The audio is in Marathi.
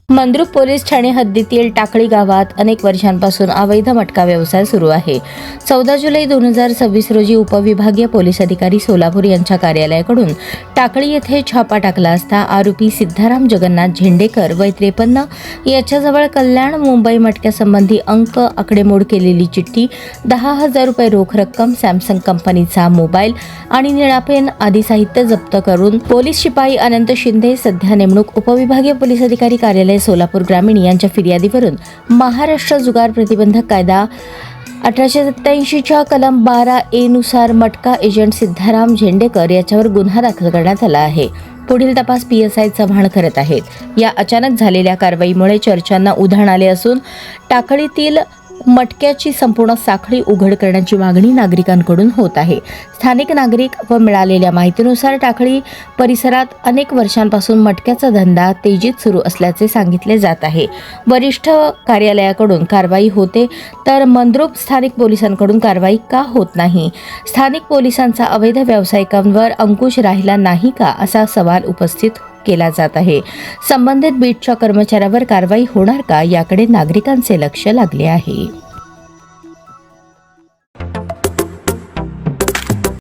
मंद्रुप पोलीस ठाणे हद्दीतील टाकळी गावात अनेक वर्षांपासून अवैध मटका व्यवसाय सुरू आहे. 14 जुलै 2026 रोजी उपविभागीय पोलीस अधिकारी सोलापूर यांच्या कार्यालयाकडून टाकळी येथे छापा टाकला असता आरोपी सिद्धाराम जगन्नाथ झेंडेकर वय 53 याच्याजवळ कल्याण मुंबई मटक्यासंबंधी अंक आकडेमोड केलेली चिठ्ठी, 10,000 रुपये रोख रक्कम, सॅमसंग कंपनीचा मोबाईल आणि निळा पेन आदी साहित्य जप्त करून पोलीस शिपाई अनंत शिंदे, सध्या नेमणूक उपविभागीय पोलीस अधिकारी कार्यालय सोलापूर ग्रामीण यांच्या फिर्यादीवरून महाराष्ट्र जुगार प्रतिबंधक कायदा 1887 च्या कलम 12A नुसार मटका एजंट सिद्धाराम झेंडेकर याच्यावर गुन्हा दाखल करण्यात आला आहे. पुढील तपास PSI चव्हाण करत आहेत. या अचानक झालेल्या कारवाईमुळे चर्चांना उधाण आले असून टाकळीतील मटक्याची संपूर्ण साखळी उघड करण्याची मागणी नागरिकांकडून होत आहे. स्थानिक नागरिक व मिळालेल्या माहितीनुसार टाकळी परिसरात अनेक वर्षांपासून मटक्याचा धंदा तेजीत सुरू असल्याचे सांगितले जात आहे. वरिष्ठ कार्यालयाकडून कारवाई होते तर मंद्रुप स्थानिक पोलिसांकडून कारवाई का होत नाही? स्थानिक पोलिसांचा अवैध व्यावसायिकांवर अंकुश राहिला नाही का, असा सवाल उपस्थित केला जात आहे. संबंधित बीटच्या कर्मचाऱ्यावर कारवाई होणार का, याकडे नागरिकांचे लक्ष लागले आहे.